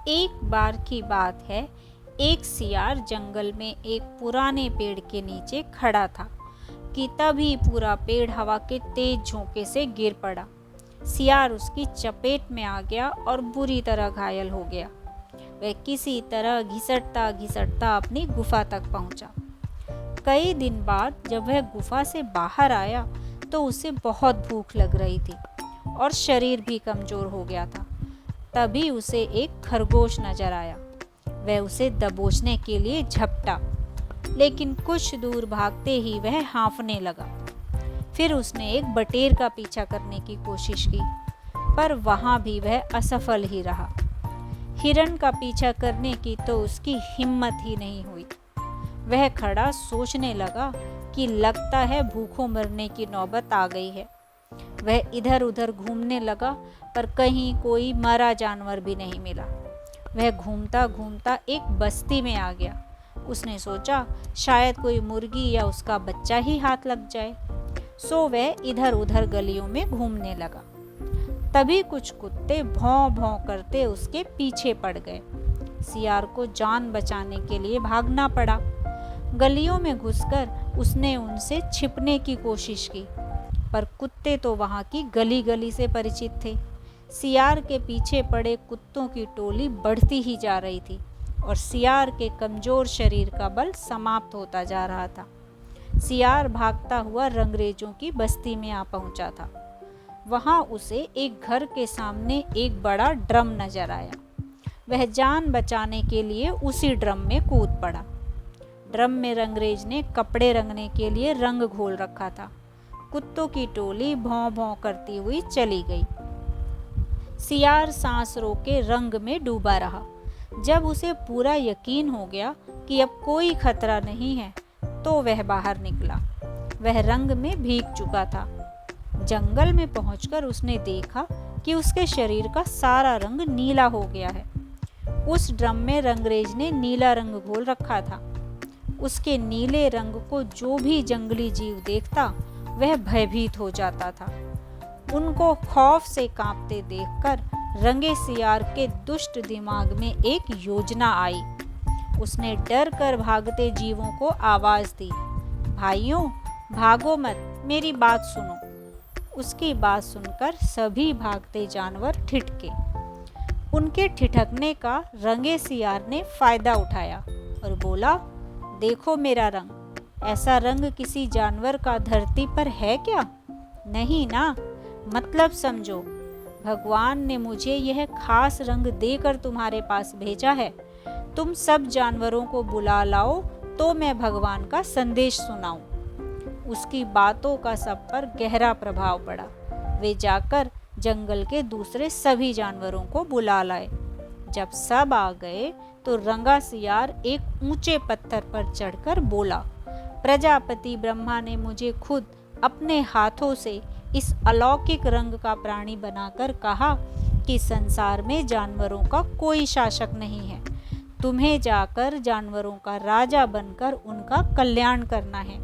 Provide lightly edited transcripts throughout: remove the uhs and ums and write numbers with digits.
एक बार की बात है, एक सियार जंगल में एक पुराने पेड़ के नीचे खड़ा था कि तभी पूरा पेड़ हवा के तेज झोंके से गिर पड़ा। सियार उसकी चपेट में आ गया और बुरी तरह घायल हो गया। वह किसी तरह घिसटता घिसटता अपनी गुफा तक पहुंचा। कई दिन बाद जब वह गुफा से बाहर आया तो उसे बहुत भूख लग रही थी और शरीर भी कमजोर हो गया था। तभी उसे एक खरगोश नजर आया। वह उसे दबोचने के लिए झपटा, लेकिन कुछ दूर भागते ही वह हाँफने लगा। फिर उसने एक बटेर का पीछा करने की कोशिश की, पर वहां भी वह असफल ही रहा। हिरण का पीछा करने की तो उसकी हिम्मत ही नहीं हुई। वह खड़ा सोचने लगा कि लगता है भूखों मरने की नौबत आ गई है। वह इधर उधर घूमने लगा, पर कहीं कोई मरा जानवर भी नहीं मिला। वह घूमता घूमता एक बस्ती में आ गया। उसने सोचा शायद कोई मुर्गी या उसका बच्चा ही हाथ लग जाए। सो वह इधर उधर गलियों में घूमने लगा। तभी कुछ कुत्ते भौं भौं करते उसके पीछे पड़ गए। सियार को जान बचाने के लिए भागना पड़ा। गलियों में घुसकर उसने उनसे छिपने की कोशिश की, पर कुत्ते तो वहां की गली गली से परिचित थे। सियार के पीछे पड़े कुत्तों की टोली बढ़ती ही जा रही थी और सियार के कमजोर शरीर का बल समाप्त होता जा रहा था। सियार भागता हुआ रंगरेजों की बस्ती में आ पहुंचा था। वहां उसे एक घर के सामने एक बड़ा ड्रम नजर आया। वह जान बचाने के लिए उसी ड्रम में कूद पड़ा। ड्रम में रंगरेज ने कपड़े रंगने के लिए रंग घोल रखा था। कुत्तों की टोली भौं भौं करती हुई चली गई। सियार सांस रोके रंग में डूबा रहा। जब उसे पूरा यकीन हो गया कि अब कोई खतरा नहीं है, तो वह बाहर निकला। वह रंग में भीग चुका था। जंगल में पहुंचकर उसने देखा कि उसके शरीर का सारा रंग नीला हो गया है। उस ड्रम में रंगरेज ने नीला रंग घोल रखा था। उसके नीले रंग को जो भी जंगली जीव देखता वह भयभीत हो जाता था। उनको खौफ से कांपते देखकर रंगे सियार के दुष्ट दिमाग में एक योजना आई। उसने डर कर भागते जीवों को आवाज दी, भाइयों भागो मत, मेरी बात सुनो। उसकी बात सुनकर सभी भागते जानवर ठिठके। उनके ठिठकने का रंगे सियार ने फायदा उठाया और बोला, देखो मेरा रंग, ऐसा रंग किसी जानवर का धरती पर है क्या? नहीं ना, मतलब समझो। भगवान ने मुझे यह खास रंग देकर तुम्हारे पास भेजा है। तुम सब जानवरों को बुला लाओ तो मैं भगवान का संदेश सुनाऊं। उसकी बातों का सब पर गहरा प्रभाव पड़ा। वे जाकर जंगल के दूसरे सभी जानवरों को बुला लाए। जब सब आ गए तो रंगा सियार एक ऊंचे पत्थर पर चढ़कर बोला, प्रजापति ब्रह्मा ने मुझे खुद अपने हाथों से इस अलौकिक रंग का प्राणी बनाकर कहा कि संसार में जानवरों का कोई शासक नहीं है। तुम्हें जाकर जानवरों का राजा बनकर उनका कल्याण करना है।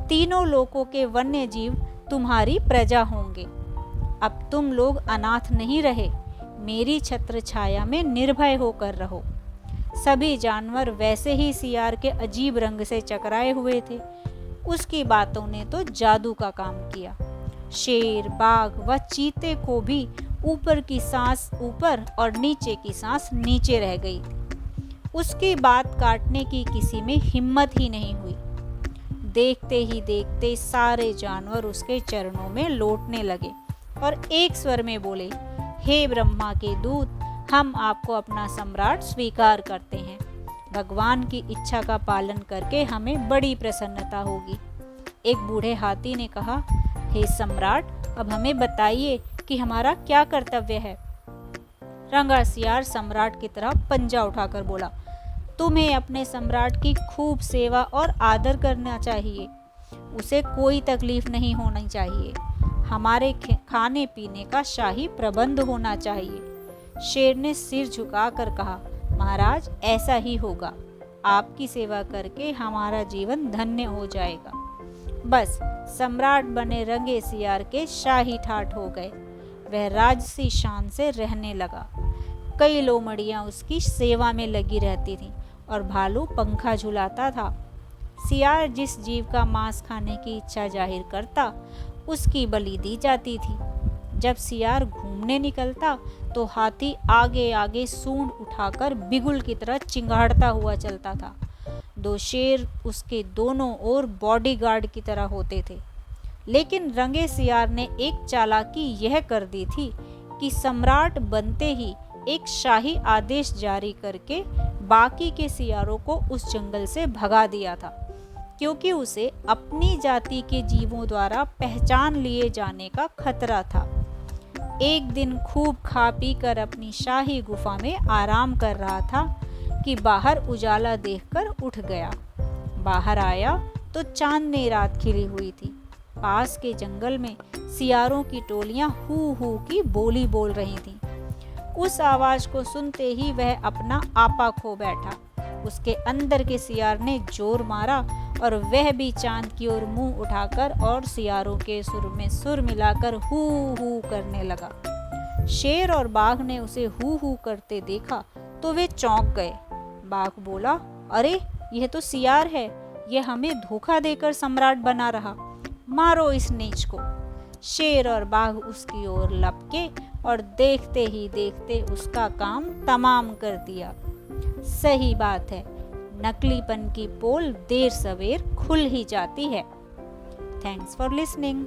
तीनों लोकों के वन्य जीव तुम्हारी प्रजा होंगे। अब तुम लोग अनाथ नहीं रहे, मेरी छत्र छाया में निर्भय होकर रहो। सभी जानवर वैसे ही सियार के अजीब रंग से चकराए हुए थे। उसकी बातों ने तो जादू का काम किया। शेर, बाघ व चीते को भी ऊपर की सांस ऊपर और नीचे की सांस नीचे रह गई। उसकी बात काटने की किसी में हिम्मत ही नहीं हुई। देखते ही देखते सारे जानवर उसके चरणों में लौटने लगे और एक स्वर में बोले, हे ब्रह्मा के दूत, हम आपको अपना सम्राट स्वीकार करते हैं। भगवान की इच्छा का पालन करके हमें बड़ी प्रसन्नता होगी। एक बूढ़े हाथी ने कहा, हे सम्राट, अब हमें बताइए कि हमारा क्या कर्तव्य है। रंगा सियार सम्राट की तरह पंजा उठाकर बोला, तुम्हें अपने सम्राट की खूब सेवा और आदर करना चाहिए। उसे कोई तकलीफ नहीं होनी चाहिए। हमारे खाने पीने का शाही प्रबंध होना चाहिए। शेर ने सिर झुकाकर कहा, महाराज ऐसा ही होगा। आपकी सेवा करके हमारा जीवन धन्य हो जाएगा। बस सम्राट बने रंगे सियार के शाही ठाठ हो गए। वह राजसी शान से रहने लगा। कई लोमड़ियां उसकी सेवा में लगी रहती थीं और भालू पंखा झुलाता था। सियार जिस जीव का मांस खाने की इच्छा जाहिर करता, उसकी बलि दी जाती थी। जब सियार घूमने निकलता तो हाथी आगे आगे सूंड उठाकर बिगुल की तरह चिंगाड़ता हुआ चलता था। दो शेर उसके दोनों ओर बॉडीगार्ड की तरह होते थे। लेकिन रंगे सियार ने एक चालाकी यह कर दी थी कि सम्राट बनते ही एक शाही आदेश जारी करके बाकी के सियारों को उस जंगल से भगा दिया था, क्योंकि उसे अपनी जाति के जीवों द्वारा पहचान लिए जाने का खतरा था। एक दिन खूब खा पी कर अपनी शाही गुफा में आराम कर रहा था कि बाहर उजाला देखकर उठ गया। बाहर आया तो चांदनी रात खिली हुई थी। पास के जंगल में सियारों की टोलियां हू हू की बोली बोल रही थीं। उस आवाज को सुनते ही वह अपना आपा खो बैठा। उसके अंदर के सियार ने जोर मारा और वह भी चांद की ओर मुंह उठाकर और सियारों के सुर में सुर मिलाकर हू हू करने लगा। शेर और बाघ ने उसे हू हू करते देखा तो वे चौंक गए। बाघ बोला, अरे यह तो सियार है, यह हमें धोखा देकर सम्राट बना रहा, मारो इस नीच को। शेर और बाघ उसकी ओर लपके और देखते ही देखते उसका काम तमाम कर दिया। सही बात है, नकलीपन की पोल देर सवेर खुल ही जाती है। Thanks for listening.